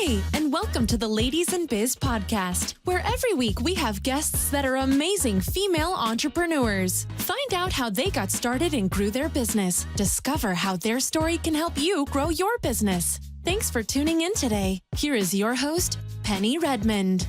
Hi, and welcome to the Ladies in Biz podcast, where every week we have guests that are amazing female entrepreneurs. Find out how they got started and grew their business. Discover how their story can help you grow your business. Thanks for tuning in today. Here is your host, Penny Redmond.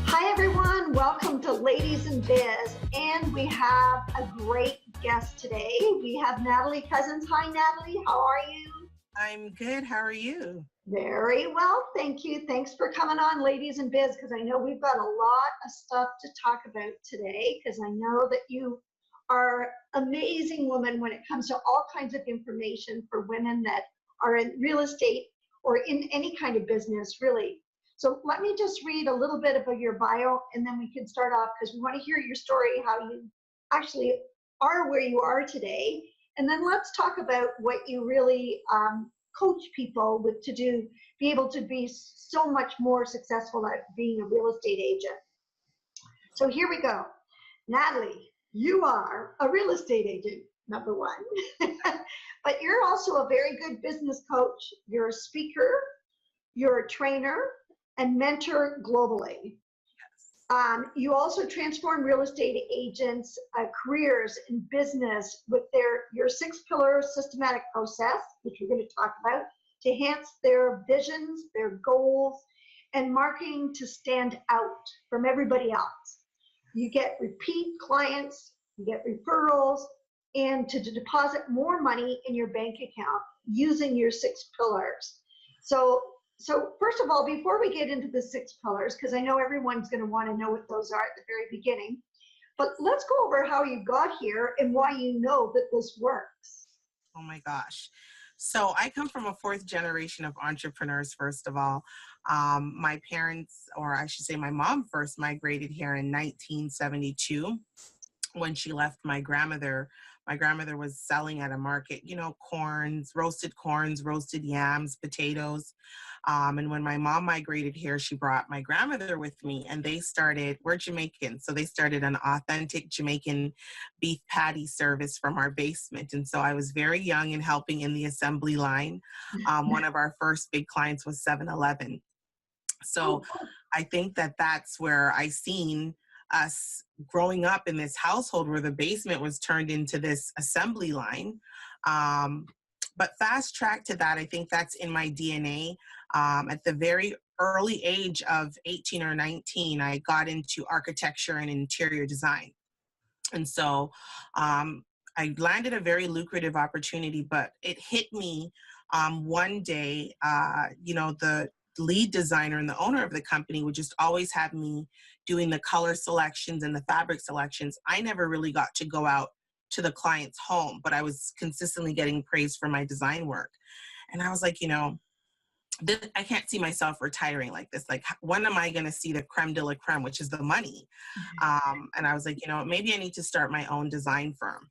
Hi, everyone. Welcome to Ladies in Biz, and we have a great guest today. We have Natalie Cousins. Hi, Natalie. How are you? I'm good. How are you? Very well, thank you. Thanks for coming on, Ladies in Biz, because I know we've got a lot of stuff to talk about today, because I know that you are an amazing woman when it comes to all kinds of information for women that are in real estate or in any kind of business, really. So let me just read a little bit about your bio, and then we can start off, because we want to hear your story, how you actually are where you are today. And then let's talk about what you really coach people with to do, be able to be so much more successful at being a real estate agent. So here we go. Natalie, you are a real estate agent, number one. But you're also a very good business coach. You're a speaker, you're a trainer, and mentor globally. You also transform real estate agents' careers in business with your 6-pillar systematic process, which we're going to talk about, to enhance their visions, their goals, and marketing to stand out from everybody else. You get repeat clients, you get referrals, and to deposit more money in your bank account using your 6 pillars. So first of all, before we get into the 6 pillars, because I know everyone's going to want to know what those are at the very beginning, but let's go over how you got here and why you know that this works. Oh my gosh. So I come from a 4th generation of entrepreneurs, first of all. My parents, or I should say my mom, first migrated here in 1972 when she left my grandmother. My grandmother was selling at a market, corns, roasted yams, potatoes. And when my mom migrated here, she brought my grandmother with me, and we're Jamaican, so they started an authentic Jamaican beef patty service from our basement. And so I was very young and helping in the assembly line. One of our first big clients was 7-Eleven. So I think that's where I seen us growing up in this household where the basement was turned into this assembly line. But fast track to that, I think that's in my DNA. At the very early age of 18 or 19, I got into architecture and interior design. And so I landed a very lucrative opportunity, but it hit me one day. The lead designer and the owner of the company would just always have me doing the color selections and the fabric selections. I never really got to go out to the client's home, but I was consistently getting praise for my design work. And I was like, I can't see myself retiring like this. Like, when am I going to see the creme de la creme, which is the money? And I was like, maybe I need to start my own design firm.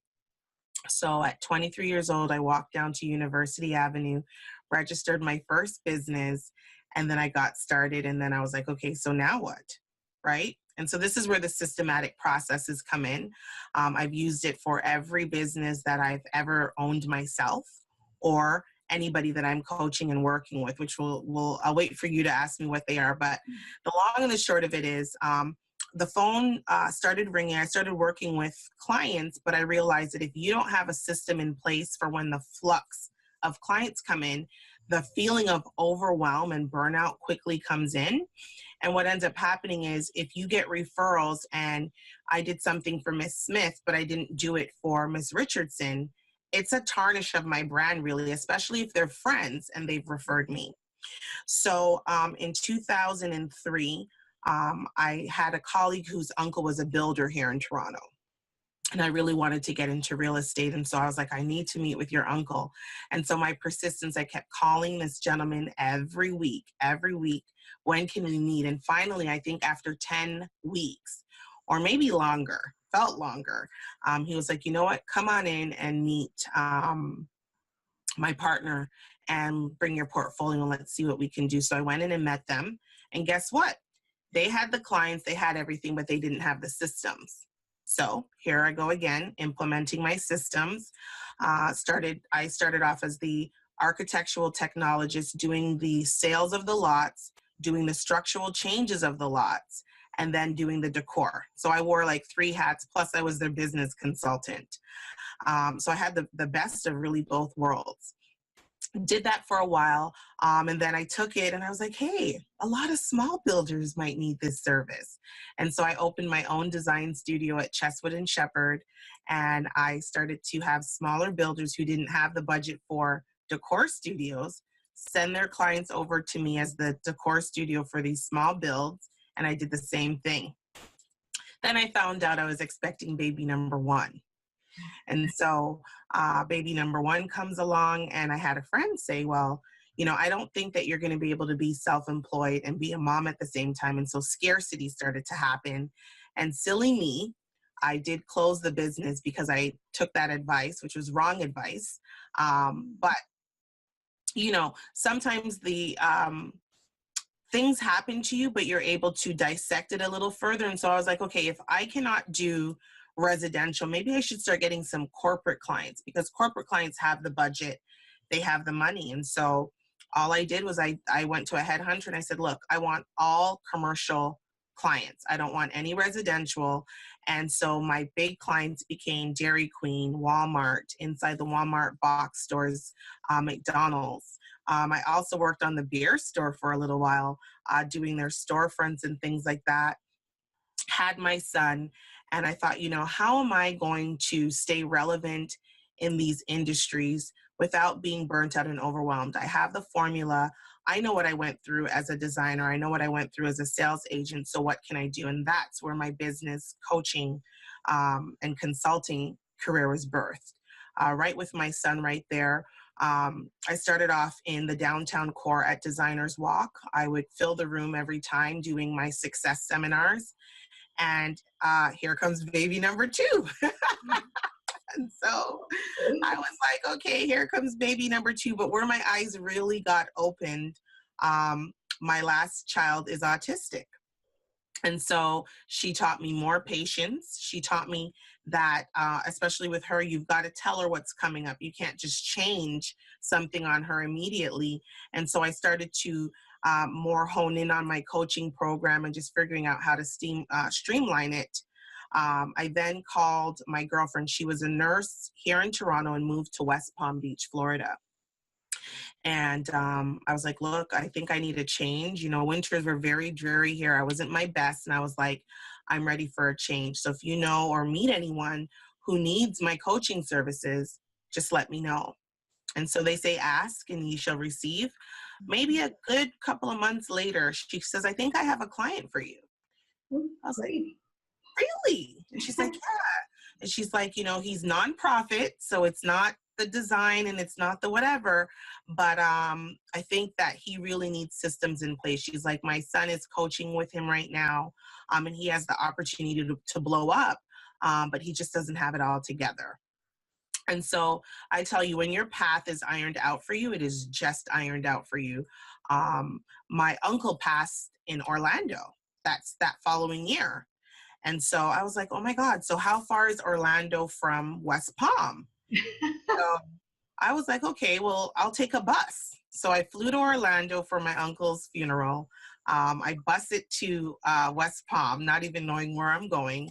So at 23 years old, I walked down to University Avenue, registered my first business, and then I got started. And then I was like, okay, so now what? Right? And so this is where the systematic processes come in. I've used it for every business that I've ever owned myself, or anybody that I'm coaching and working with, which I'll wait for you to ask me what they are. But the long and the short of it is, the phone started ringing. I started working with clients, but I realized that if you don't have a system in place for when the flux of clients come in, the feeling of overwhelm and burnout quickly comes in. And what ends up happening is, if you get referrals, and I did something for Miss Smith, but I didn't do it for Miss Richardson, it's a tarnish of my brand, really, especially if they're friends and they've referred me. So in 2003, I had a colleague whose uncle was a builder here in Toronto. And I really wanted to get into real estate. And so I was like, I need to meet with your uncle. And so my persistence, I kept calling this gentleman every week. When can we meet? And finally, I think after 10 weeks, or maybe longer, felt longer, he was like, you know what, come on in and meet my partner and bring your portfolio and let's see what we can do. So I went in and met them. And guess what? They had the clients, they had everything, but they didn't have the systems. So here I go again, implementing my systems. I started off as the architectural technologist, doing the sales of the lots, doing the structural changes of the lots, and then doing the decor. So I wore like 3 hats, plus I was their business consultant. So I had the best of really both worlds. Did that for a while, and then I took it and I was like, hey, a lot of small builders might need this service. And so I opened my own design studio at Cheswood and Shepherd, and I started to have smaller builders who didn't have the budget for decor studios send their clients over to me as the decor studio for these small builds, and I did the same thing. Then I found out I was expecting baby number 1. And so baby number 1 comes along, and I had a friend say, well, you know, I don't think that you're going to be able to be self-employed and be a mom at the same time. And so scarcity started to happen. And silly me, I did close the business because I took that advice, which was wrong advice. But, you know, sometimes the things happen to you, but you're able to dissect it a little further. And so I was like, okay, if I cannot do residential, maybe I should start getting some corporate clients, because corporate clients have the budget, they have the money. And so all I did was I went to a headhunter and I said, look, I want all commercial clients. I don't want any residential. And so my big clients became Dairy Queen, Walmart, inside the Walmart box stores, McDonald's. I also worked on the beer store for a little while, doing their storefronts and things like that. Had my son, and I thought, you know, how am I going to stay relevant in these industries without being burnt out and overwhelmed? I have the formula. I know what I went through as a designer. I know what I went through as a sales agent. So what can I do? And that's where my business coaching and consulting career was birthed. Right with my son right there. I started off in the downtown core at Designers Walk. I would fill the room every time doing my success seminars. And here comes baby number 2. And so I was like, okay, here comes baby number 2. But where my eyes really got opened, my last child is autistic. And so she taught me more patience. She taught me that, especially with her, you've got to tell her what's coming up. You can't just change something on her immediately. And so I started to more hone in on my coaching program and just figuring out how to streamline it. I then called my girlfriend. She was a nurse here in Toronto and moved to West Palm Beach, Florida. And I was like, look, I think I need a change. You know, winters were very dreary here. I wasn't my best. And I was like, I'm ready for a change. So if you know or meet anyone who needs my coaching services, just let me know. And so they say, ask and you shall receive. Maybe a good couple of months later, she says, I think I have a client for you. I was like, really? And she's like, yeah. And she's like, you know, he's nonprofit, so it's not the design and it's not the whatever, but I think that he really needs systems in place. She's like, my son is coaching with him right now, and he has the opportunity to blow up, but he just doesn't have it all together. And so I tell you, when your path is ironed out for you, it is just ironed out for you. My uncle passed in Orlando. That's that following year. And so I was like, oh my God, so how far is Orlando from West Palm? So I was like, okay, well, I'll take a bus. So I flew to Orlando for my uncle's funeral. I bused to West Palm, not even knowing where I'm going,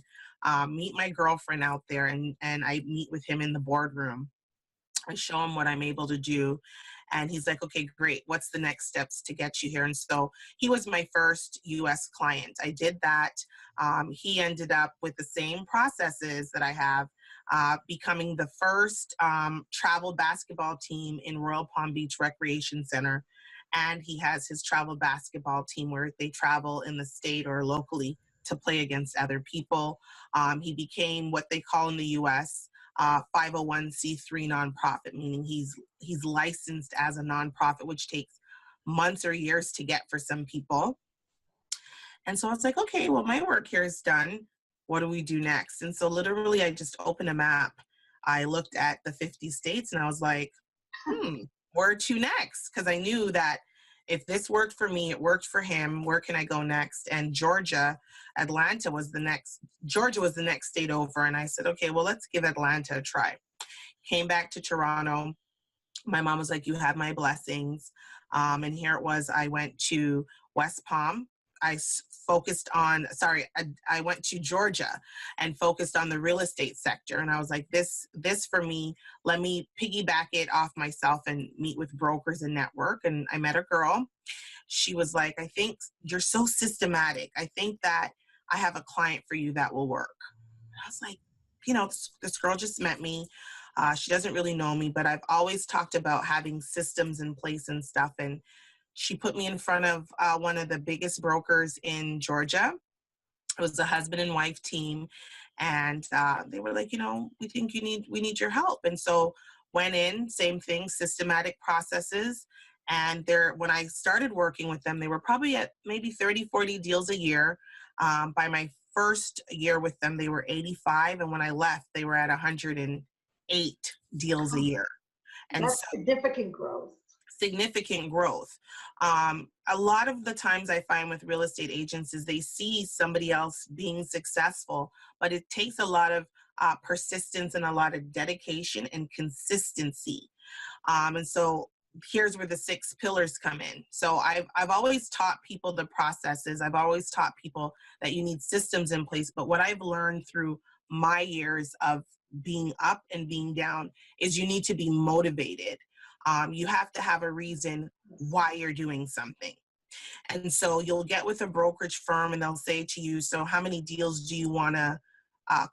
meet my girlfriend out there, and I meet with him in the boardroom. I show him what I'm able to do. And he's like, okay, great. What's the next steps to get you here? And so he was my first US client. I did that. He ended up with the same processes that I have, becoming the first travel basketball team in Royal Palm Beach Recreation Center. And he has his travel basketball team where they travel in the state or locally to play against other people. He became what they call in the US 501c3 nonprofit, meaning he's licensed as a nonprofit, which takes months or years to get for some people. And so I was like, okay, well, my work here is done. What do we do next? And so literally I just opened a map. I looked at the 50 states and I was like, where to next? Because I knew that if this worked for me, it worked for him. Where can I go next? And Atlanta was the next, Georgia was the next state over. And I said, okay, well, let's give Atlanta a try. Came back to Toronto. My mom was like, you have my blessings. And here it was. I went to West Palm. I went to Georgia and focused on the real estate sector. And I was like, this for me, let me piggyback it off myself and meet with brokers and network. And I met a girl. She was like, I think you're so systematic. I think that I have a client for you that will work. I was like, this girl just met me. She doesn't really know me, but I've always talked about having systems in place and stuff. And she put me in front of one of the biggest brokers in Georgia. It was a husband and wife team. And they were like, we think we need your help. And so went in, same thing, systematic processes. And when I started working with them, they were probably at maybe 30, 40 deals a year. By my first year with them, they were 85. And when I left, they were at 108 deals a year. And that's significant growth. Significant growth. A lot of the times I find with real estate agents is they see somebody else being successful, but it takes a lot of persistence and a lot of dedication and consistency. And so here's where the 6 pillars come in. So I've always taught people the processes. I've always taught people that you need systems in place. But what I've learned through my years of being up and being down is you need to be motivated. You have to have a reason why you're doing something. And so you'll get with a brokerage firm and they'll say to you, so how many deals do you want to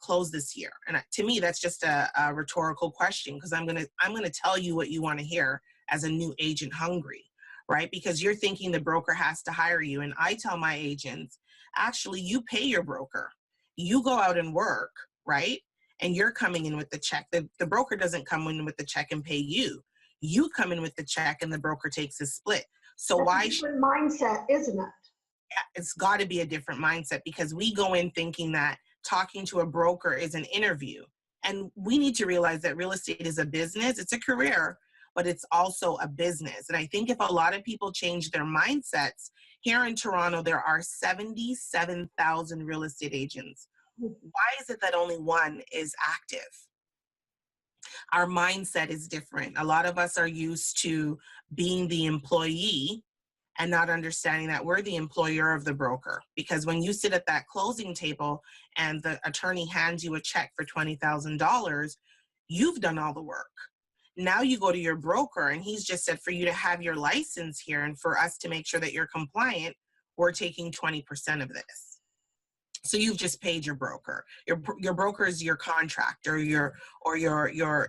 close this year? And to me, that's just a rhetorical question, because I'm gonna tell you what you want to hear as a new agent hungry, right? Because you're thinking the broker has to hire you. And I tell my agents, actually, you pay your broker. You go out and work, right? And you're coming in with the check. The broker doesn't come in with the check and pay you. You come in with the check and the broker takes a split. So that's why? A different mindset, isn't it? It's got to be a different mindset, because we go in thinking that talking to a broker is an interview. And we need to realize that real estate is a business. It's a career, but it's also a business. And I think if a lot of people change their mindsets, here in Toronto, there are 77,000 real estate agents. Why is it that only one is active? Our mindset is different. A lot of us are used to being the employee and not understanding that we're the employer of the broker. Because when you sit at that closing table and the attorney hands you a check for $20,000, you've done all the work. Now you go to your broker and he's just said, for you to have your license here and for us to make sure that you're compliant, we're taking 20% of this. So you've just paid your broker. Your broker is your contract, or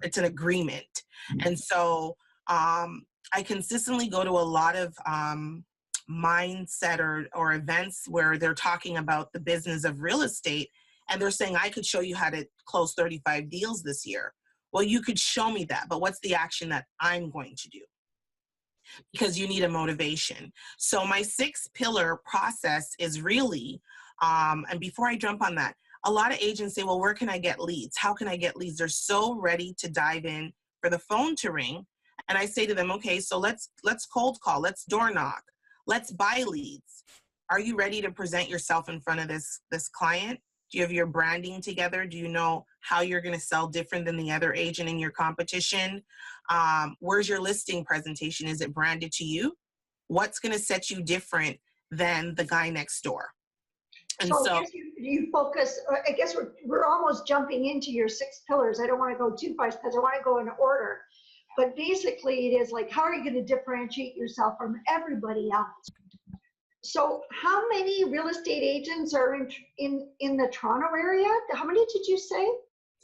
it's an agreement. And so I consistently go to a lot of mindset or events where they're talking about the business of real estate, and they're saying, I could show you how to close 35 deals this year. Well, you could show me that, but what's the action that I'm going to do? Because you need a motivation. So my 6-pillar process is really, and before I jump on that, a lot of agents say, well, where can I get leads? How can I get leads? They're so ready to dive in for the phone to ring. And I say to them, okay, so let's cold call, let's door knock, let's buy leads. Are you ready to present yourself in front of this client? Do you have your branding together? Do you know how you're going to sell different than the other agent in your competition? Where's your listing presentation? Is it branded to you? What's going to set you different than the guy next door? And so you focus, I guess we're almost jumping into your 6 pillars. I don't want to go too fast because I want to go in order. But basically it is like, how are you going to differentiate yourself from everybody else? So how many real estate agents are in the Toronto area? How many did you say?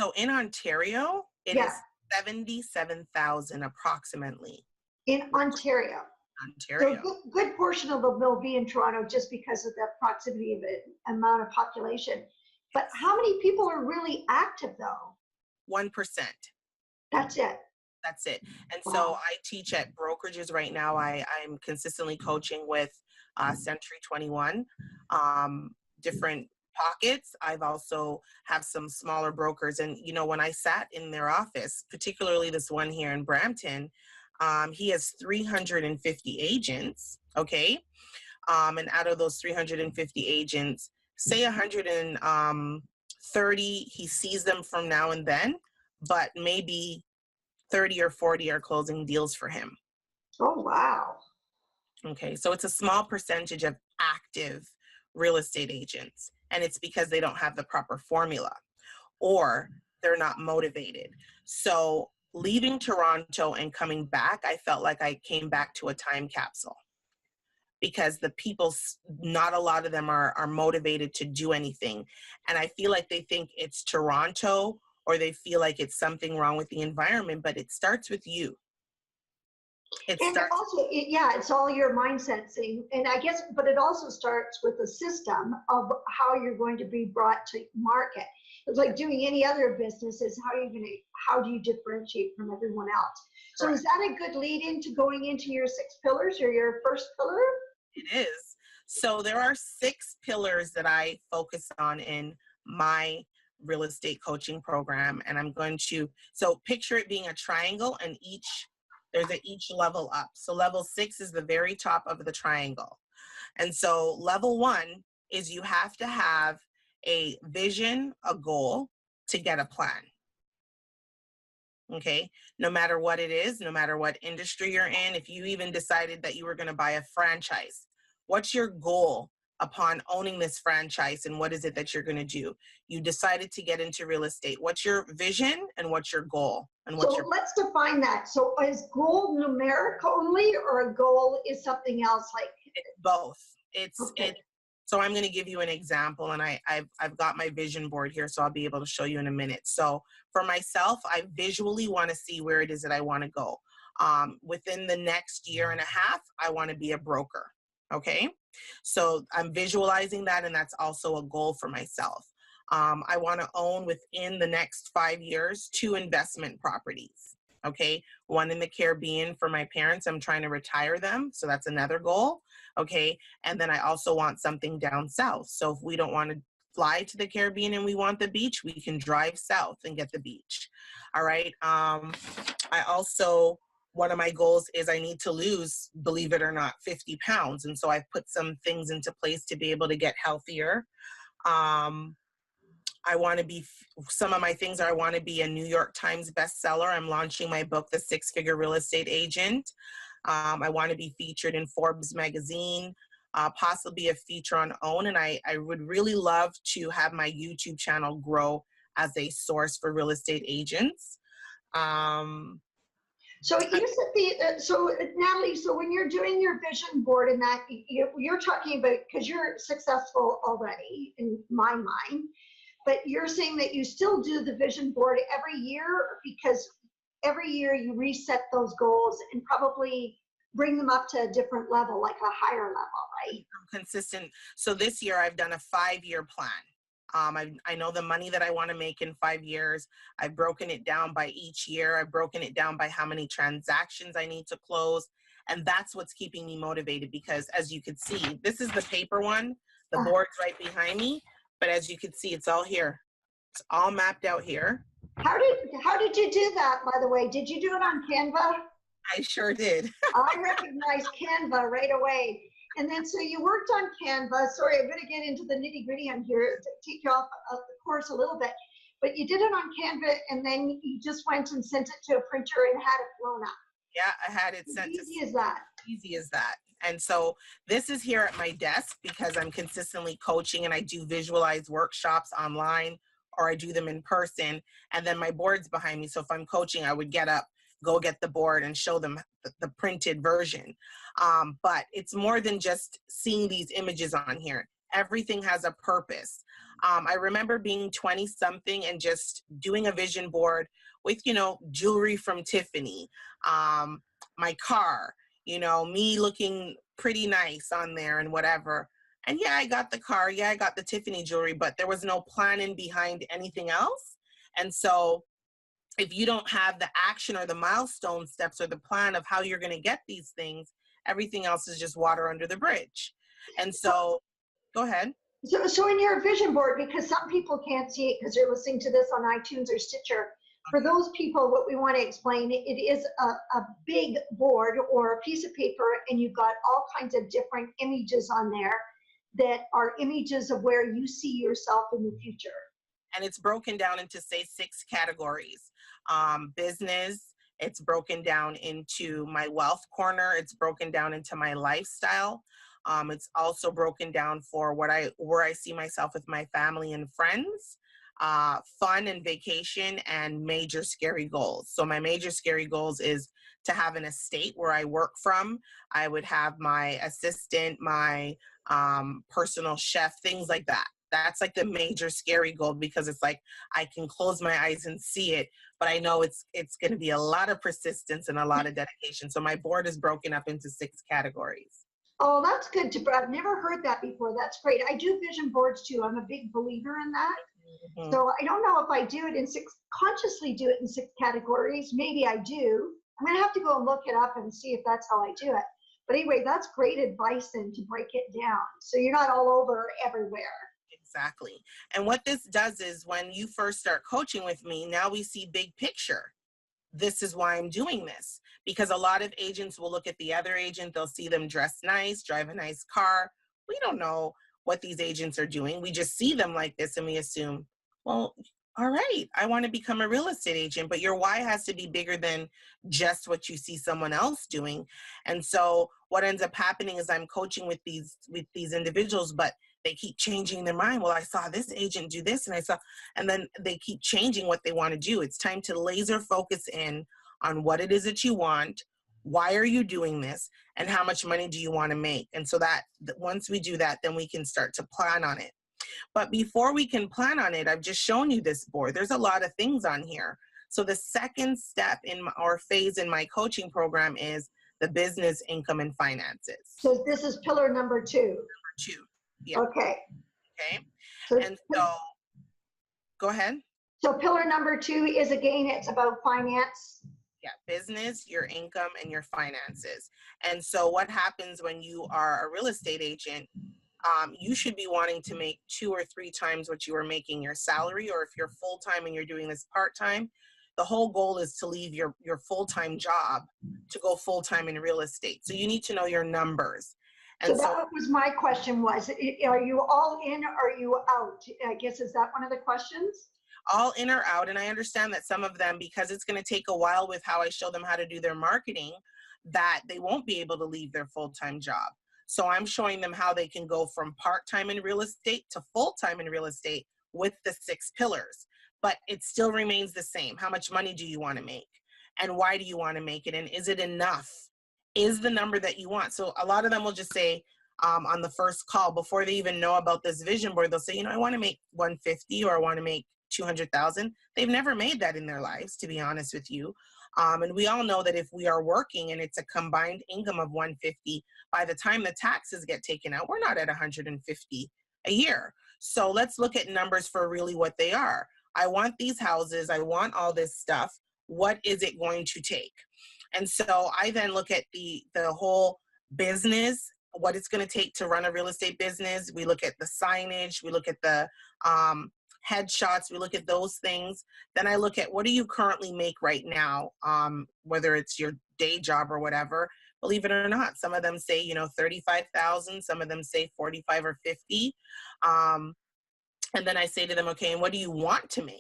So in Ontario, it is 77,000 approximately. In Ontario. Ontario. So a good portion of them will be in Toronto just because of the proximity of the amount of population. But how many people are really active though? 1%. That's it. That's it. And so I teach at brokerages right now. I'm consistently coaching with Century 21, different pockets. I've also have some smaller brokers. And, when I sat in their office, particularly this one here in Brampton, He has 350 agents, okay? And out of those 350 agents, say 130, he sees them from now and then, but maybe 30 or 40 are closing deals for him. Oh, wow. Okay, so it's a small percentage of active real estate agents, and it's because they don't have the proper formula or they're not motivated. So leaving Toronto and coming back, I felt like I came back to a time capsule because the people, not a lot of them are motivated to do anything. And I feel like they think it's Toronto or they feel like it's something wrong with the environment, but it starts with you. And also, it's all your mindset thing. And I guess, but it also starts with a system of how you're going to be brought to market. It's like doing any other business is how do you differentiate from everyone else? So Correct. Is that a good lead into going into your 6 pillars or your first pillar? It is. So there are 6 pillars that I focus on in my real estate coaching program. And I'm going to, so picture it being a triangle and there's each level up. So level 6 is the very top of the triangle. And so level 1 is you have to have a vision, a goal to get a plan. Okay, no matter what it is, no matter what industry you're in, if you even decided that you were going to buy a franchise, what's your goal upon owning this franchise and what is it that you're going to do? You decided to get into real estate. What's your vision and what's your goal? And what's let's define that. So is goal numeric only or a goal is something else like? It's both. Okay. So I'm going to give you an example, and I've got my vision board here, so I'll be able to show you in a minute. So for myself, I visually want to see where it is that I want to go. Within the next year and a half, I want to be a broker. Okay, so I'm visualizing that, and that's also a goal for myself. I want to own within the next 5 years 2 investment properties. Okay, one in the Caribbean for my parents. I'm trying to retire them, so that's another goal. Okay, and then I also want something down south. So if we don't want to fly to the Caribbean and we want the beach, we can drive south and get the beach. All right. I also, one of my goals is I need to lose, believe it or not, 50 pounds. And so I've put some things into place to be able to get healthier. I want to be, some of my things are I want to be a New York Times bestseller. I'm launching my book, The 6-Figure Real Estate Agent. I want to be featured in Forbes magazine, possibly a feature on OWN. And I would really love to have my YouTube channel grow as a source for real estate agents. So you said so Natalie, so when you're doing your vision board and that you're talking about, because you're successful already in my mind, but you're saying that you still do the vision board every year because every year you reset those goals and probably bring them up to a different level, like a higher level, right? Consistent. So this year I've done a 5-year plan. I know the money that I want to make in 5 years. I've broken it down by each year. I've broken it down by how many transactions I need to close. And that's what's keeping me motivated because as you can see, this is the paper one, the board's right behind me. But as you can see, it's all here. It's all mapped out here. How did you do that, by the way? Did you do it on Canva? I sure did. I recognized Canva right away. And then so you worked on Canva. Sorry, I'm going to get into the nitty gritty on here to take you off of the course a little bit. But you did it on Canva and then you just went and sent it to a printer and had it blown up. Yeah, I had it sent. Easy as that. Easy as that. And so this is here at my desk because I'm consistently coaching and I do visualize workshops online or I do them in person. And then my board's behind me. So if I'm coaching, I would get up, go get the board and show them the printed version. But it's more than just seeing these images on here. Everything has a purpose. I remember being 20 something and just doing a vision board with, jewelry from Tiffany, my car, me looking pretty nice on there and whatever. And yeah, I got the car. Yeah, I got the Tiffany jewelry, but there was no planning behind anything else. And so if you don't have the action or the milestone steps or the plan of how you're going to get these things, everything else is just water under the bridge. And so, go ahead. So in your vision board, because some people can't see it because they're listening to this on iTunes or Stitcher, for those people, what we want to explain, it is a big board or a piece of paper, and you've got all kinds of different images on there that are images of where you see yourself in the future. And it's broken down into, say, 6 categories. Business, it's broken down into my wealth corner. It's broken down into my lifestyle. It's also broken down for where I see myself with my family and friends, fun and vacation, and major scary goals. So my major scary goals is to have an estate where I work from. I would have my assistant, my personal chef, things like that. That's like the major scary goal, because it's like I can close my eyes and see it, but I know it's going to be a lot of persistence and a lot of dedication. So my board is broken up into 6 categories. Oh, that's good. I've never heard that before. That's great. I do vision boards too. I'm a big believer in that. Mm-hmm. So I don't know if I do it in 6, consciously do it in 6 categories. Maybe I do. I'm going to have to go and look it up and see if that's how I do it. But anyway, that's great advice then, to break it down, so you're not all over everywhere. Exactly. And what this does is, when you first start coaching with me, now we see big picture. This is why I'm doing this, because a lot of agents will look at the other agent. They'll see them dress nice, drive a nice car. We don't know what these agents are doing. We just see them like this and we assume, well, all right, I want to become a real estate agent, but your why has to be bigger than just what you see someone else doing. And so what ends up happening is I'm coaching with these individuals, but they keep changing their mind. Well, I saw this agent do this, and then they keep changing what they want to do. It's time to laser focus in on what it is that you want, why are you doing this, and how much money do you want to make. And so that once we do that, then we can start to plan on it. But before we can plan on it, I've just shown you this board. There's a lot of things on here. So the second step or phase in my coaching program is the business, income, and finances. So this is pillar number 2. Number 2. Yeah. Okay. And so, go ahead. So pillar number 2 is, again, it's about finance. Yeah, business, your income, and your finances. And so what happens when you are a real estate agent, you should be wanting to make 2 or 3 times what you are making your salary, or if you're full-time and you're doing this part-time, the whole goal is to leave your full-time job to go full-time in real estate. So you need to know your numbers. And so that was my question, was, are you all in or are you out? I guess, is that one of the questions? All in or out. And I understand that some of them, because it's going to take a while with how I show them how to do their marketing, that they won't be able to leave their full-time job. So I'm showing them how they can go from part-time in real estate to full-time in real estate with the 6 pillars. But it still remains the same. How much money do you want to make? And why do you want to make it? And is it enough? Is the number that you want? So a lot of them will just say on the first call, before they even know about this vision board, they'll say, I want to make 150 or I want to make 200,000. They've never made that in their lives, to be honest with you. And we all know that if we are working and it's a combined income of 150, by the time the taxes get taken out, we're not at 150 a year. So let's look at numbers for really what they are. I want these houses. I want all this stuff. What is it going to take? And so I then look at the whole business, what it's going to take to run a real estate business. We look at the signage. We look at the headshots. We look at those things. Then I look at, what do you currently make right now, whether it's your day job or whatever. Believe it or not, some of them say, 35,000. Some of them say 45 or 50. And then I say to them, okay, and what do you want to make?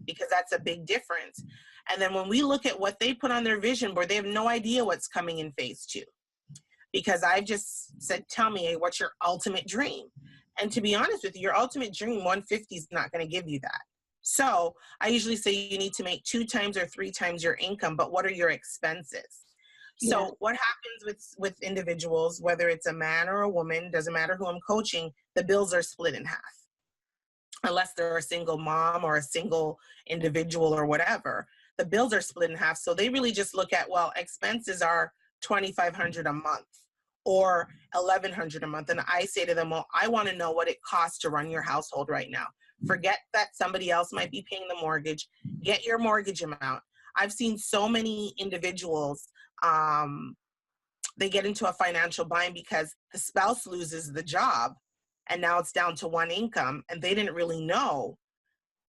Because that's a big difference. And then when we look at what they put on their vision board, they have no idea what's coming in phase 2. Because I've just said, tell me, what's your ultimate dream? And to be honest with you, your ultimate dream, 150 is not going to give you that. So I usually say you need to make 2 times or 3 times your income, but what are your expenses? Yeah. So what happens with individuals, whether it's a man or a woman, doesn't matter who I'm coaching, the bills are split in half. Unless they're a single mom or a single individual or whatever, the bills are split in half. So they really just look at, well, expenses are $2,500 a month or $1,100 a month. And I say to them, well, I want to know what it costs to run your household right now. Forget that somebody else might be paying the mortgage. Get your mortgage amount. I've seen so many individuals, they get into a financial bind because the spouse loses the job. And now it's down to 1 income, and they didn't really know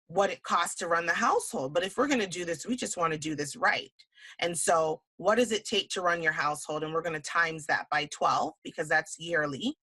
what it costs to run the household. But if we're going to do this, we just want to do this right. And so what does it take to run your household? And we're going to times that by 12 because that's yearly.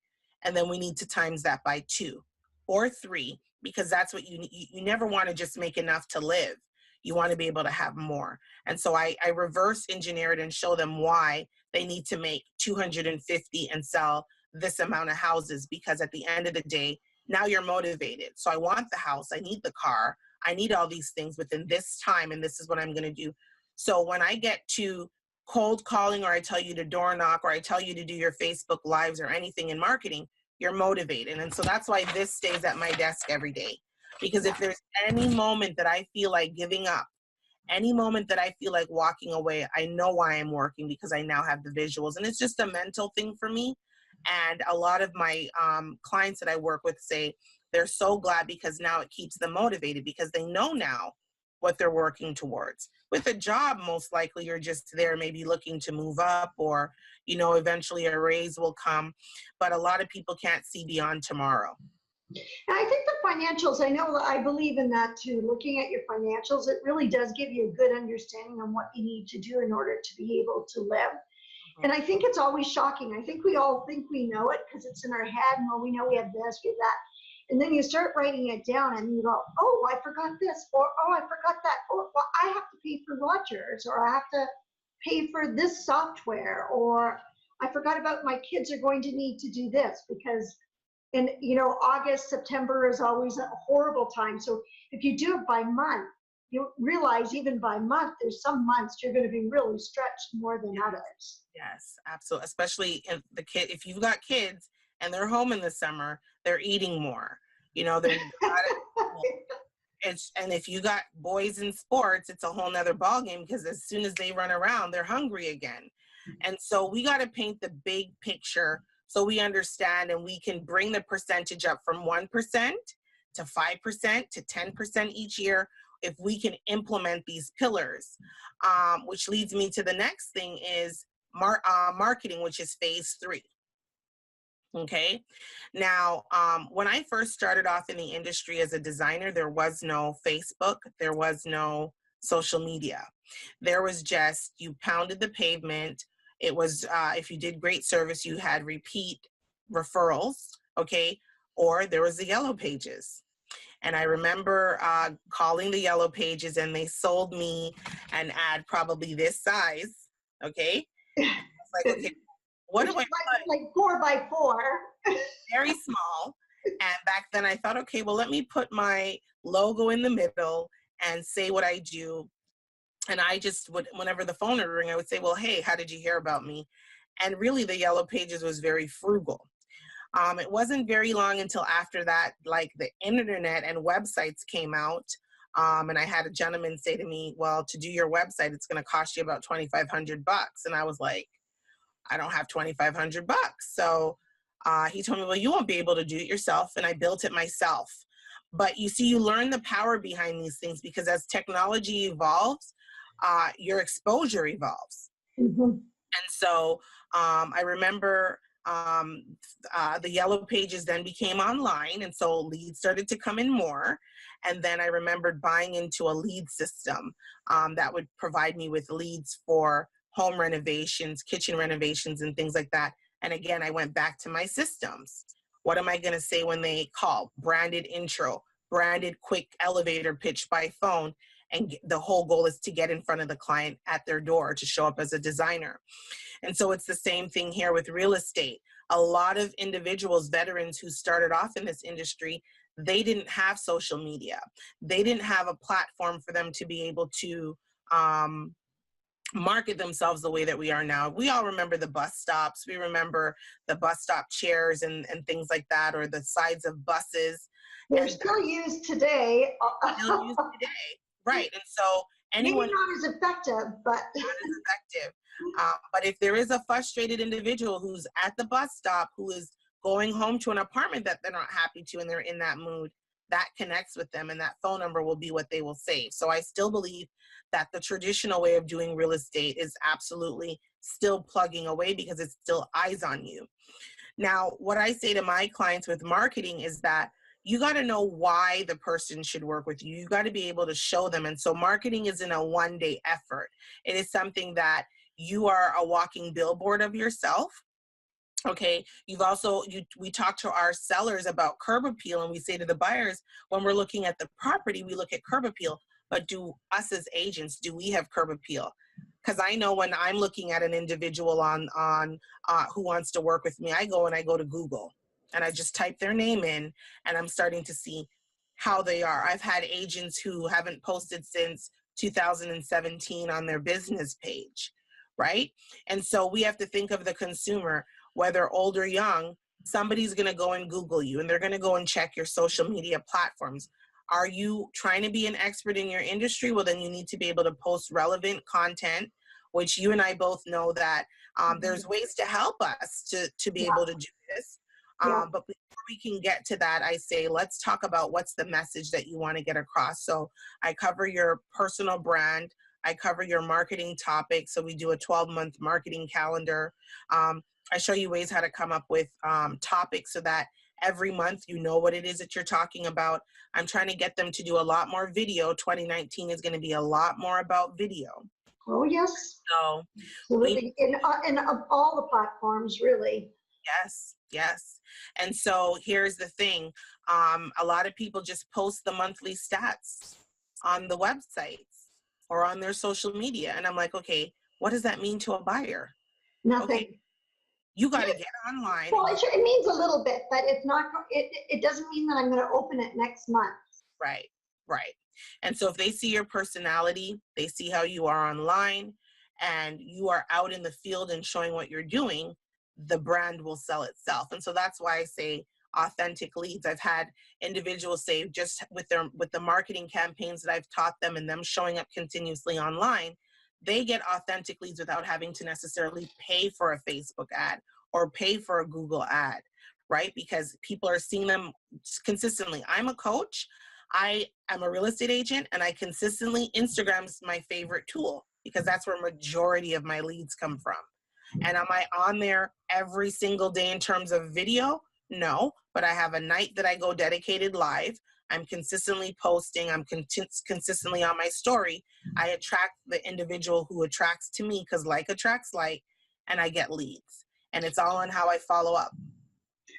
And then we need to times that by 2 or 3 because that's what you never want to just make enough to live. You want to be able to have more. And so I reverse engineer it and show them why they need to make 250 and sell this amount of houses, because at the end of the day, now you're motivated. So I want the house, I need the car, I need all these things within this time, and this is what I'm going to do. So when I get to cold calling, or I tell you to door knock, or I tell you to do your Facebook lives or anything in marketing, you're motivated. And so that's why this stays at my desk every day. Because if there's any moment that I feel like giving up, any moment that I feel like walking away, I know why I'm working, because I now have the visuals. And it's just a mental thing for me. And a lot of my clients that I work with say they're so glad because now it keeps them motivated, because they know now what they're working towards. With a job, most likely you're just there maybe looking to move up, or, you know, eventually a raise will come. But a lot of people can't see beyond tomorrow. And I think the financials, I believe in that too. Looking at your financials, it really does give you a good understanding on what you need to do in order to be able to live. And I think it's always shocking. I think we all think we know it because it's in our head, and well, we know we have this, we have that. And then you start writing it down and you go, oh, I forgot this, or oh, I forgot that, or well, I have to pay for Rogers, or I have to pay for this software, or I forgot about my kids are going to need to do this, because in, you know, August, September is always a horrible time. So if you do it by month, you realize even by month, there's some months you're going to be really stretched more than others. Yes, absolutely. Especially if you've got kids and they're home in the summer, they're eating more. You know, and if you got boys in sports, it's a whole nother ballgame, because as soon as they run around, they're hungry again. And so we got to paint the big picture so we understand, and we can bring the percentage up from 1% to 5% to 10% each year if we can implement these pillars, which leads me to the next thing is marketing, which is phase 3. Okay. Now, when I first started off in the industry as a designer, there was no Facebook, there was no social media. There was just, you pounded the pavement. It was, if you did great service, you had repeat referrals, okay? Or there was the yellow pages. And I remember calling the yellow pages, and they sold me an ad probably this size, okay? It's like, okay, what do I put? Like 4 by 4. Very small. And back then I thought, okay, well, let me put my logo in the middle and say what I do. And I just would, whenever the phone would ring, I would say, well, hey, how did you hear about me? And really the yellow pages was very frugal. It wasn't very long until after that, like the internet and websites came out. And I had a gentleman say to me, well, to do your website, it's going to cost you about $2,500. And I was like, I don't have $2,500. So he told me, well, you won't be able to do it yourself. And I built it myself. But you see, you learn the power behind these things, because as technology evolves, your exposure evolves. Mm-hmm. And so I remember the yellow pages then became online, and so leads started to come in more. And then I remembered buying into a lead system that would provide me with leads for home renovations, kitchen renovations, and things like that. And again, I went back to my systems. What am I going to say when they call? Branded intro, branded quick elevator pitch by phone. And the whole goal is to get in front of the client at their door, to show up as a designer. And so it's the same thing here with real estate. A lot of individuals, veterans who started off in this industry, they didn't have social media. They didn't have a platform for them to be able to market themselves the way that we are now. We all remember the bus stops. We remember the bus stop chairs and things like that, or the sides of buses. They're still used today. Still used today. Right. And so anyone— maybe not as effective, but not as effective. But if there is a frustrated individual who's at the bus stop, who is going home to an apartment that they're not happy to, and they're in that mood, that connects with them, and that phone number will be what they will save. So I still believe that the traditional way of doing real estate is absolutely still plugging away, because it's still eyes on you. Now, what I say to my clients with marketing is that, you got to know why the person should work with you. You got to be able to show them. And so marketing isn't a one-day effort. It is something that you are a walking billboard of yourself. Okay, we talk to our sellers about curb appeal, and we say to the buyers, when we're looking at the property, we look at curb appeal, but do us as agents, do we have curb appeal? Because I know when I'm looking at an individual on who wants to work with me, I go to Google and I just type their name in, and I'm starting to see how they are. I've had agents who haven't posted since 2017 on their business page, right? And so we have to think of the consumer, whether old or young. Somebody's going to go and Google you, and they're going to go and check your social media platforms. Are you trying to be an expert in your industry? Well, then you need to be able to post relevant content, which you and I both know that there's ways to help us to be able to do this. But before we can get to that, I say, let's talk about what's the message that you want to get across. So I cover your personal brand. I cover your marketing topics. So we do a 12-month marketing calendar. I show you ways how to come up with topics so that every month you know what it is that you're talking about. I'm trying to get them to do a lot more video. 2019 is going to be a lot more about video. Oh, yes. So absolutely. In of all the platforms, really. Yes. And so here's the thing. A lot of people just post the monthly stats on the websites or on their social media. And I'm like, okay, what does that mean to a buyer? Nothing. Okay, you got to get online. Well, it means a little bit, but it's not. It doesn't mean that I'm going to open it next month. Right. And so if they see your personality, they see how you are online, and you are out in the field and showing what you're doing, the brand will sell itself. And so that's why I say authentic leads. I've had individuals say, just with the marketing campaigns that I've taught them and them showing up continuously online, they get authentic leads without having to necessarily pay for a Facebook ad or pay for a Google ad, right? Because people are seeing them consistently. I'm a coach. I am a real estate agent, and I consistently, Instagram's my favorite tool because that's where majority of my leads come from. And am I on there every single day in terms of video? No, but I have a night that I go dedicated live. I'm consistently posting. I'm consistently on my story. I attract the individual who attracts to me because like attracts like, and I get leads. And it's all on how I follow up.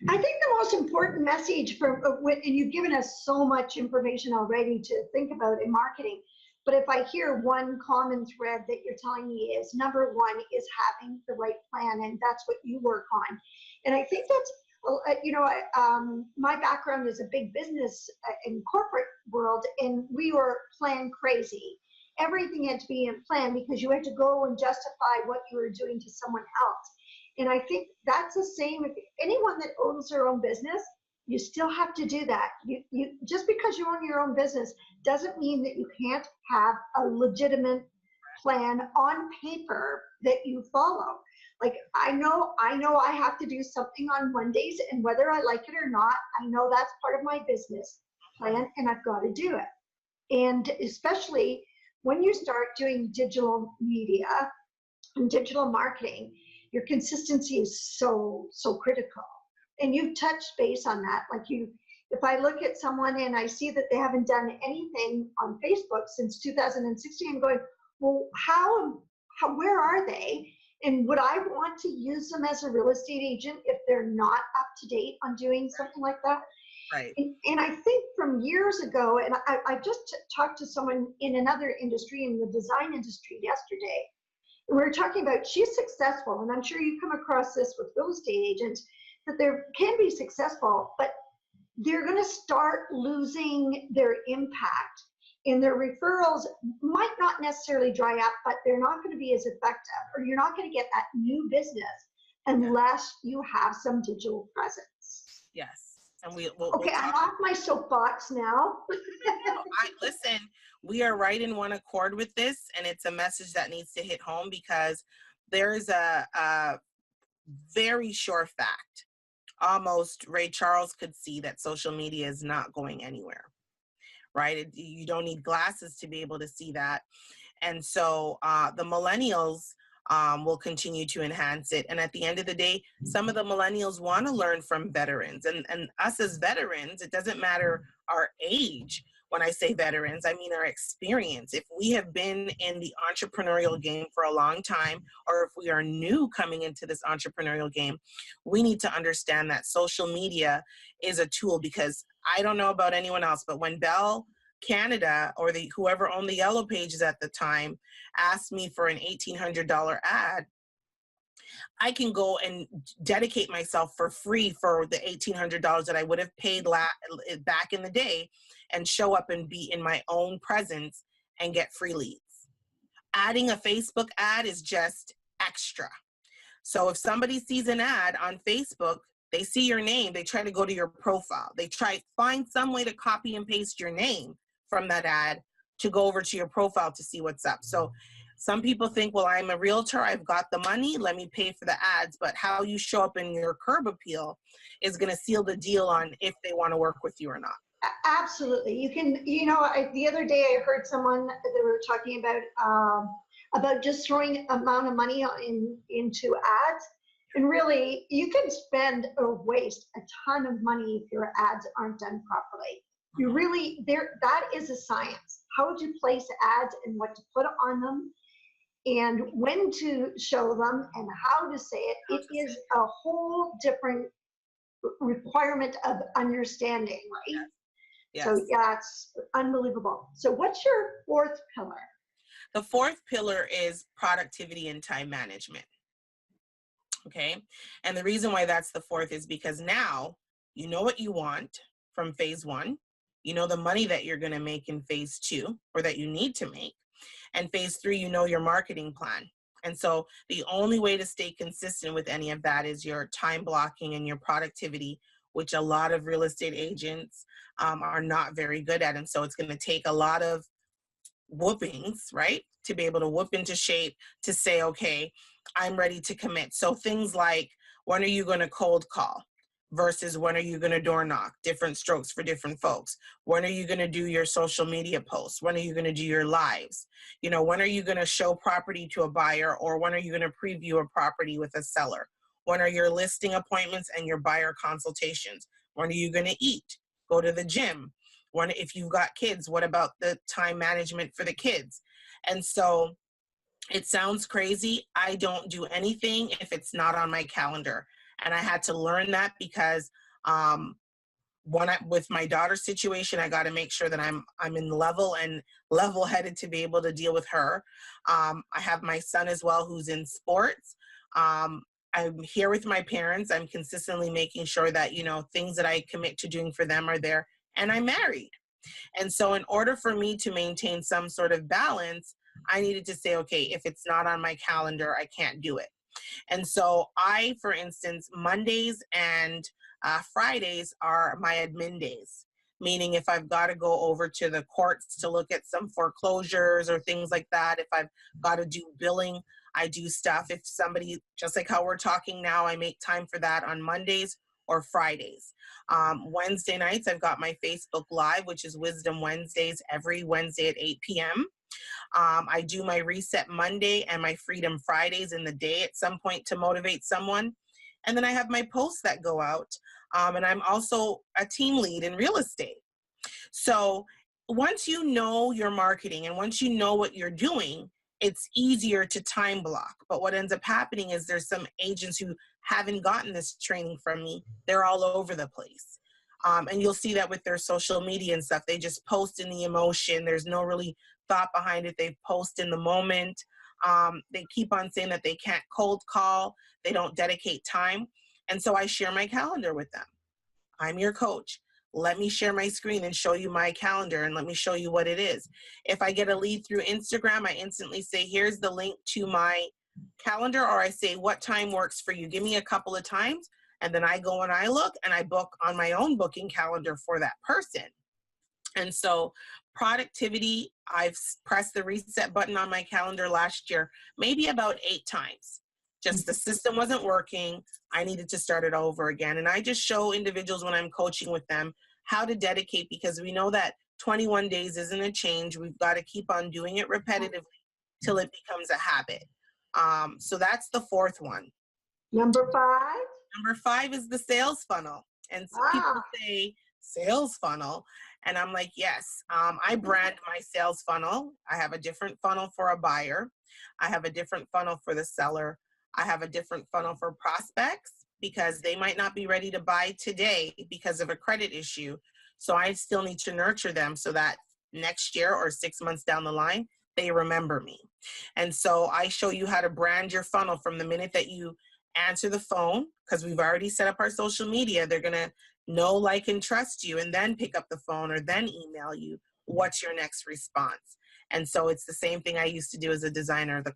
I think the most important message and you've given us so much information already to think about in marketing, but if I hear one common thread that you're telling me is, number one is having the right plan, and that's what you work on. And I think that's, my background is a big business in corporate world, and we were plan crazy. Everything had to be in plan because you had to go and justify what you were doing to someone else. And I think that's the same if anyone that owns their own business, you still have to do that. You just because you own your own business doesn't mean that you can't have a legitimate plan on paper that you follow. Like I know I have to do something on Mondays, and whether I like it or not, I know that's part of my business plan, and I've got to do it. And especially when you start doing digital media and digital marketing, your consistency is so critical. And you've touched base on that. If I look at someone and I see that they haven't done anything on Facebook since 2016, I'm going, well, where are they? And would I want to use them as a real estate agent if they're not up to date on doing something like that? Right. And I think from years ago, and I just talked to someone in another industry, in the design industry yesterday, and we were talking about she's successful, and I'm sure you come across this with real estate agents, that they can be successful, but they're going to start losing their impact. And their referrals might not necessarily dry up, but they're not going to be as effective, or you're not going to get that new business unless you have some digital presence. Yes. And okay, I'm off my soapbox now. Listen, we are right in one accord with this, and it's a message that needs to hit home because there's a very sure fact. Almost Ray Charles could see that social media is not going anywhere, right? You don't need glasses to be able to see that. And so the millennials we'll continue to enhance it. And at the end of the day, some of the millennials want to learn from veterans, and us as veterans, it doesn't matter our age. When I say veterans, I mean our experience. If we have been in the entrepreneurial game for a long time, or if we are new coming into this entrepreneurial game, we need to understand that social media is a tool. Because I don't know about anyone else, but when Bell Canada, or whoever owned the Yellow Pages at the time, asked me for an $1,800 ad, I can go and dedicate myself for free for the $1,800 that I would have paid back in the day, and show up and be in my own presence and get free leads. Adding a Facebook ad is just extra. So if somebody sees an ad on Facebook, they see your name, they try to go to your profile. They try find some way to copy and paste your name from that ad to go over to your profile to see what's up. So some people think, well, I'm a realtor, I've got the money, let me pay for the ads. But how you show up in your curb appeal is going to seal the deal on if they want to work with you or not. Absolutely. You can, the other day I heard someone, they were talking about just throwing amount of money into ads. And really, you can spend or waste a ton of money if your ads aren't done properly. You really, that is a science. How to place ads and what to put on them, and when to show them and how to say it. It is a whole different requirement of understanding, right? Yes. So yeah, it's unbelievable. So what's your fourth pillar? The fourth pillar is productivity and time management. Okay. And the reason why that's the fourth is because now you know what you want from phase one. You know the money that you're going to make in phase two, or that you need to make. And phase three, you know your marketing plan. And so the only way to stay consistent with any of that is your time blocking and your productivity, which a lot of real estate agents are not very good at. And so it's going to take a lot of whoopings, right, to be able to whoop into shape to say, okay, I'm ready to commit. So things like, when are you going to cold call versus when are you going to door knock? Different strokes for different folks. When are you going to do your social media posts? When are you going to do your lives? When are you going to show property to a buyer, or when are you going to preview a property with a seller? When are your listing appointments and your buyer consultations? When are you going to eat? Go to the gym? If you've got kids, what about the time management for the kids? And so it sounds crazy. I don't do anything if it's not on my calendar. And I had to learn that because with my daughter's situation, I got to make sure that I'm in level-headed to be able to deal with her. I have my son as well, who's in sports. I'm here with my parents. I'm consistently making sure that, things that I commit to doing for them are there. And I'm married. And so in order for me to maintain some sort of balance, I needed to say, okay, if it's not on my calendar, I can't do it. And so for instance, Mondays and Fridays are my admin days, meaning if I've got to go over to the courts to look at some foreclosures or things like that, if I've got to do billing, I do stuff. If somebody, just like how we're talking now, I make time for that on Mondays or Fridays. Wednesday nights, I've got my Facebook Live, which is Wisdom Wednesdays, every Wednesday at 8 p.m. I do my Reset Monday and my Freedom Fridays in the day at some point to motivate someone. And then I have my posts that go out. And I'm also a team lead in real estate. So once you know your marketing and once you know what you're doing, it's easier to time block. But what ends up happening is there's some agents who haven't gotten this training from me. They're all over the place. And you'll see that with their social media and stuff. They just post in the emotion. There's no really thought behind it. They post in the moment. They keep on saying that they can't cold call. They don't dedicate time. And so I share my calendar with them. I'm your coach. Let me share my screen and show you my calendar, and let me show you what it is. If I get a lead through Instagram, I instantly say, here's the link to my calendar, or I say, what time works for you? Give me a couple of times. And then I go and I look and I book on my own booking calendar for that person. And so productivity, I've pressed the reset button on my calendar last year, maybe about 8 times. Just the system wasn't working. I needed to start it over again. And I just show individuals when I'm coaching with them how to dedicate, because we know that 21 days isn't a change. We've got to keep on doing it repetitively till it becomes a habit. So that's the fourth one. Number 5. Number 5 is the sales funnel. And so people say sales funnel. And I'm like, yes, I brand my sales funnel. I have a different funnel for a buyer. I have a different funnel for the seller. I have a different funnel for prospects because they might not be ready to buy today because of a credit issue. So I still need to nurture them so that next year or 6 months down the line, they remember me. And so I show you how to brand your funnel from the minute that you answer the phone, because we've already set up our social media. They're going to know, like, and trust you, and then pick up the phone or then email you what's your next response. And so it's the same thing I used to do as a designer. The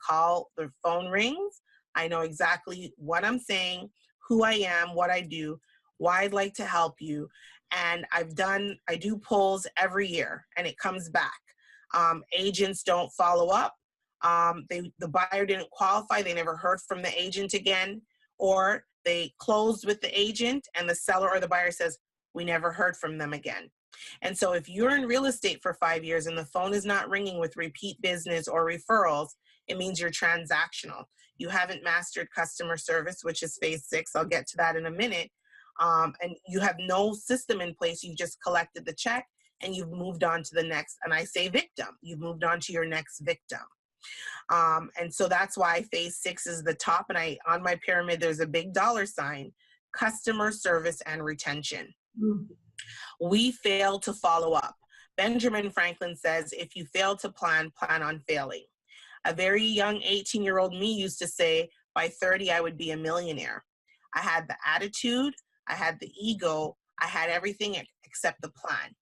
phone rings. I know exactly what I'm saying, who I am, what I do, why I'd like to help you. And I do polls every year and it comes back. Agents don't follow up. The buyer didn't qualify. They never heard from the agent again, or they closed with the agent and the seller or the buyer says, we never heard from them again. And so if you're in real estate for 5 years and the phone is not ringing with repeat business or referrals, it means you're transactional. You haven't mastered customer service, which is phase 6. I'll get to that in a minute. And you have no system in place. You've just collected the check and you've moved on to the next. And I say victim. You've moved on to your next victim. And so that's why phase 6 is the top. And on my pyramid, there's a big $sign, customer service and retention. Mm-hmm. We fail to follow up. Benjamin Franklin says, if you fail to plan, plan on failing. A very young 18-year-old me used to say, by 30, I would be a millionaire. I had the attitude, I had the ego, I had everything except the plan.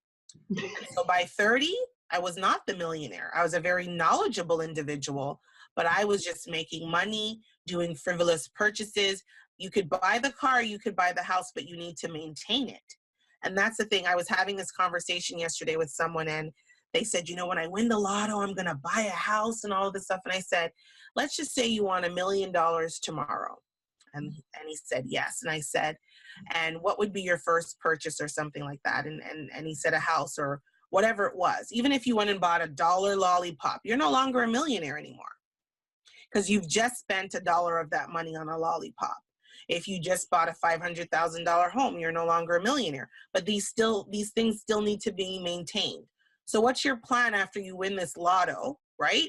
So by 30, I was not the millionaire. I was a very knowledgeable individual, but I was just making money, doing frivolous purchases. You could buy the car, you could buy the house, but you need to maintain it. And that's the thing. I was having this conversation yesterday with someone and they said, you know, when I win the lotto, I'm going to buy a house and all of this stuff. And I said, let's just say you want $1 million tomorrow. And he said, yes. And I said, and what would be your first purchase or something like that? And he said a house or whatever it was. Even if you went and bought $1 lollipop, you're no longer a millionaire anymore because you've just spent $1 of that money on a lollipop. If you just bought a $500,000 home, you're no longer a millionaire. But these things still need to be maintained. So what's your plan after you win this lotto, right,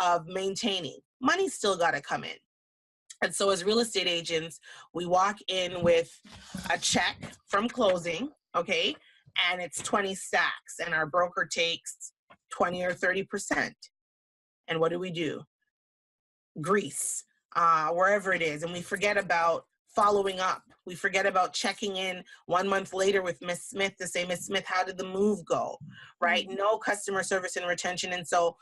of maintaining? Money's still got to come in. And so as real estate agents, we walk in with a check from closing, okay, and it's 20 stacks, and our broker takes 20 or 30%. And what do? Grease, wherever it is. And we forget about following up. We forget about checking in 1 month later with Miss Smith to say, Miss Smith, how did the move go, right? No customer service and retention. And so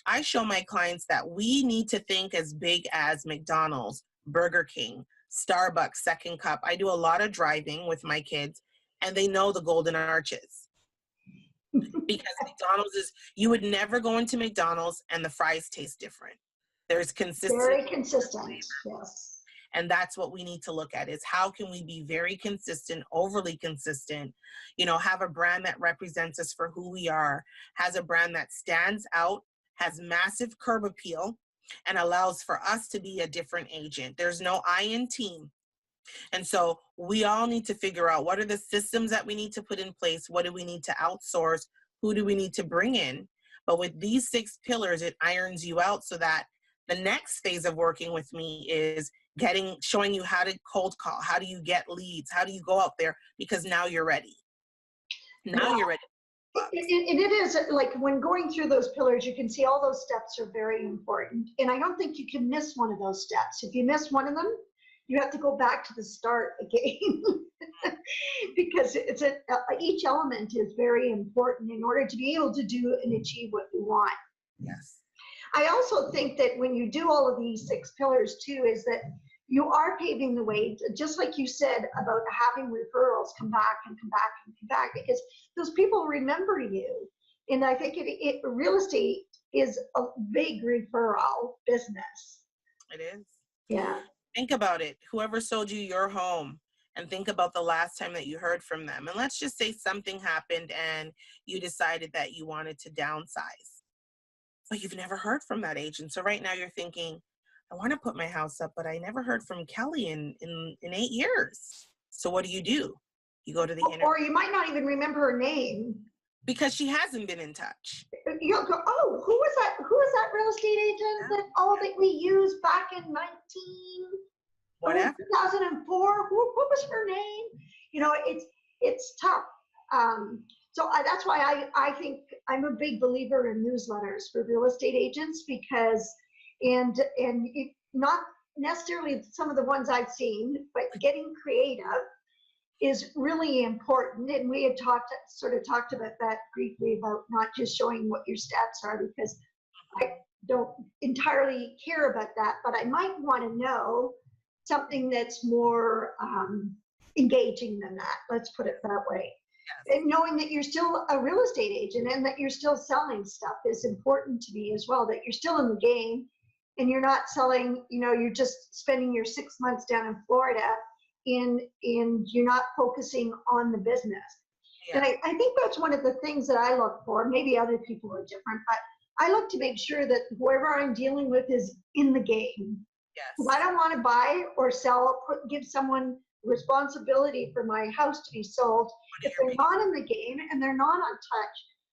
I show my clients that we need to think as big as McDonald's, Burger King, Starbucks, Second Cup. I do a lot of driving with my kids and they know the golden arches. Because McDonald's you would never go into McDonald's and the fries taste different. There's consistency. Very consistent, yes. And that's what we need to look at is how can we be very consistent, overly consistent, have a brand that represents us for who we are, has a brand that stands out, has massive curb appeal, and allows for us to be a different agent. There's no I in team. And so we all need to figure out what are the systems that we need to put in place, what do we need to outsource, who do we need to bring in. But with these 6 pillars, it irons you out so that the next phase of working with me is showing you how to cold call, how do you get leads, how do you go out there, because now you're ready. You're ready. It is like when going through those pillars, you can see all those steps are very important. And I don't think you can miss one of those steps. If you miss one of them, you have to go back to the start again because each element is very important in order to be able to do and achieve what you want. Yes. I also think that when you do all of these 6 pillars too, is that you are paving the way, just like you said about having referrals come back and come back and come back, because those people remember you. And I think real estate is a big referral business. It is. Yeah. Think about it. Whoever sold you your home, and think about the last time that you heard from them. And let's just say something happened and you decided that you wanted to downsize. But you've never heard from that agent. So right now you're thinking, I want to put my house up, but I never heard from Kelly in 8 years. So what do? You go to the internet. Or you might not even remember her name. Because she hasn't been in touch. You'll go, oh, who was that? Who was that real estate agent that we used back in 2004? What was her name? You know, it's tough. That's why I think I'm a big believer in newsletters for real estate agents, because not necessarily some of the ones I've seen, but getting creative is really important. And we had talked about that briefly, about not just showing what your stats are, because I don't entirely care about that, but I might want to know something that's more engaging than that. Let's put it that way. Yes. And knowing that you're still a real estate agent and that you're still selling stuff is important to me as well, that you're still in the game and you're not selling, you're just spending your 6 months down in Florida and you're not focusing on the business. Yeah. And I think that's one of the things that I look for. Maybe other people are different, but I look to make sure that whoever I'm dealing with is in the game. Yes. I don't want to buy or sell, give someone responsibility for my house to be sold if they're not in the game and they're not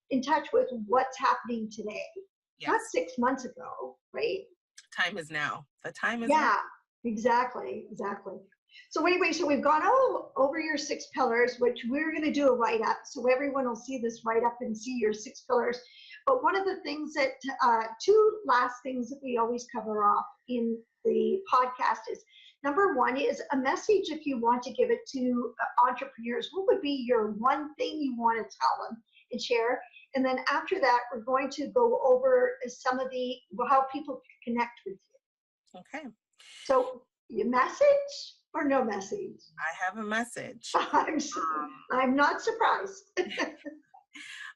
in touch with what's happening today. Yes. Not 6 months ago, right? Time is now. The time is now. Yeah, exactly. So anyway, so we've gone over your 6 pillars, which we're going to do a write-up. So everyone will see this write-up and see your 6 pillars. But one of the things that, 2 last things that we always cover off in the podcast is, number 1 is a message if you want to give it to entrepreneurs. What would be your one thing you want to tell them and share? And then after that, we're going to go over some of how people can connect with you. Okay. So your message or no message? I have a message. I'm not surprised.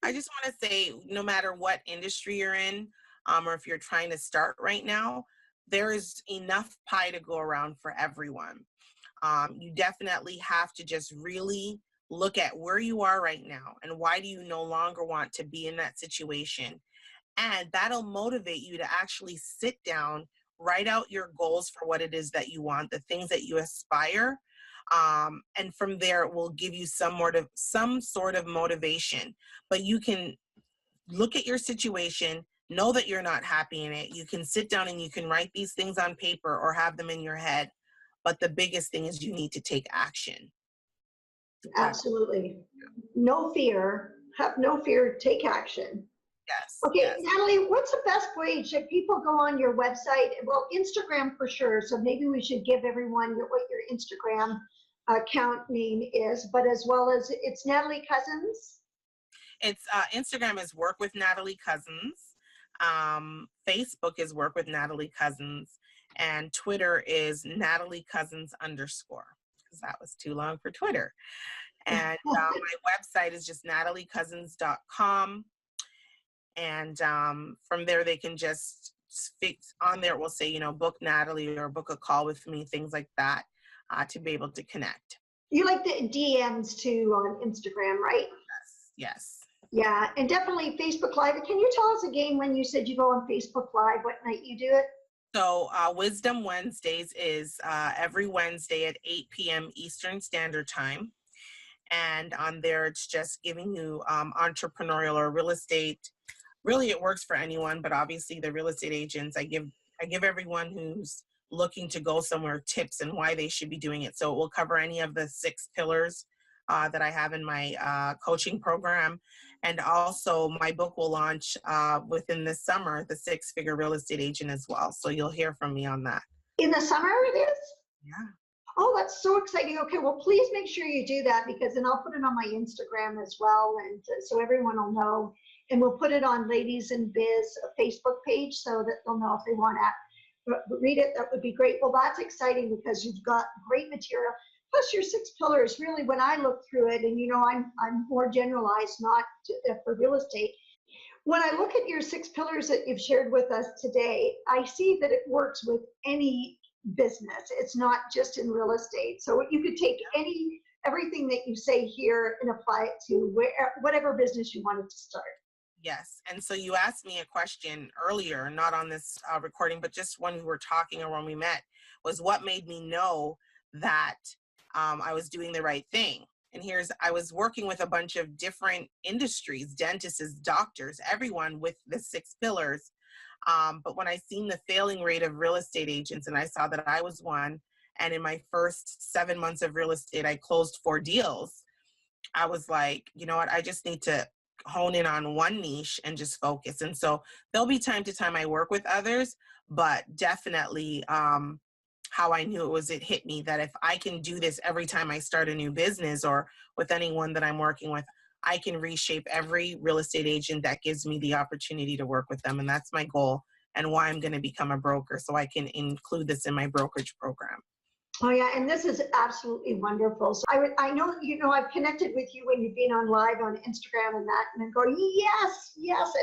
I just want to say, no matter what industry you're in, or if you're trying to start right now, there is enough pie to go around for everyone. You definitely have to just really look at where you are right now and why do you no longer want to be in that situation. And that'll motivate you to actually sit down, write out your goals for what it is that you want, the things that you aspire. And from there, it will give you some sort of motivation. But you can look at your situation, know that you're not happy in it. You can sit down and you can write these things on paper or have them in your head. But the biggest thing is you need to take action. Absolutely. No fear. Have no fear. Take action. Yes. Okay, yes. Natalie, what's the best way? Should people go on your website? Well, Instagram for sure. So maybe we should give everyone what your Instagram account name is, but as well as it's Natalie Cousins. It's Instagram is Work with Natalie Cousins. Facebook is Work with Natalie Cousins. And Twitter is Natalie Cousins _ because that was too long for Twitter. And my website is just nataliecousins.com. And from there, they can just on there, it will say, book Natalie or book a call with me, things like that, to be able to connect. You like the DMs too on Instagram, right? Yes. Yeah, and definitely Facebook Live. Can you tell us again when you said you go on Facebook Live, what night you do it? So Wisdom Wednesdays is every Wednesday at 8 p.m. Eastern Standard Time. And on there, it's just giving you entrepreneurial or real estate. Really, it works for anyone, but obviously the real estate agents, I give everyone who's looking to go somewhere tips and why they should be doing it. So it will cover any of the 6 pillars that I have in my coaching program. And also my book will launch within this summer, The 6-Figure Real Estate Agent as well. So you'll hear from me on that. In the summer it is? Yeah. Oh, that's so exciting. Okay, well, please make sure you do that, because then I'll put it on my Instagram as well, and so everyone will know. And we'll put it on Ladies in Biz Facebook page so that they'll know if they want to read it. That would be great. Well, that's exciting because you've got great material. Plus your 6 pillars, really, when I look through it, and I'm more generalized, not for real estate. When I look at your 6 pillars that you've shared with us today, I see that it works with any business. It's not just in real estate. So you could take everything that you say here and apply it to whatever business you wanted to start. Yes. And so you asked me a question earlier, not on this recording, but just when we were talking or when we met, was what made me know that I was doing the right thing. And I was working with a bunch of different industries, dentists, doctors, everyone with the 6 pillars. But when I seen the failing rate of real estate agents and I saw that I was one, and in my first 7 months of real estate, I closed 4 deals, I was like, you know what, I just need to hone in on one niche and just focus. And so there'll be time to time I work with others, but definitely how I knew it hit me that if I can do this every time I start a new business or with anyone that I'm working with, I can reshape every real estate agent that gives me the opportunity to work with them. And that's my goal and why I'm going to become a broker, so I can include this in my brokerage program. Oh yeah, and this is absolutely wonderful. So I know, I've connected with you when you've been on live on Instagram and that, and I'm going, yes,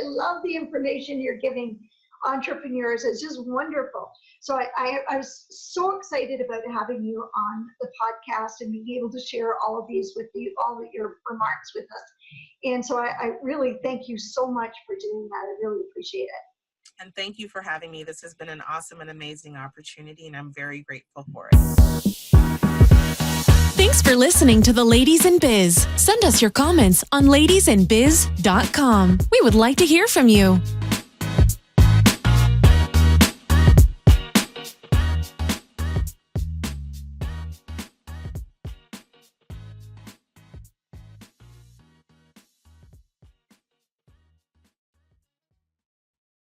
I love the information you're giving entrepreneurs. It's just wonderful. So I was so excited about having you on the podcast and being able to share all of these with you, all of your remarks with us. And so I really thank you so much for doing that. I really appreciate it. And thank you for having me. This has been an awesome and amazing opportunity, and I'm very grateful for it. Thanks for listening to the Ladies in Biz. Send us your comments on ladiesinbiz.com. We would like to hear from you.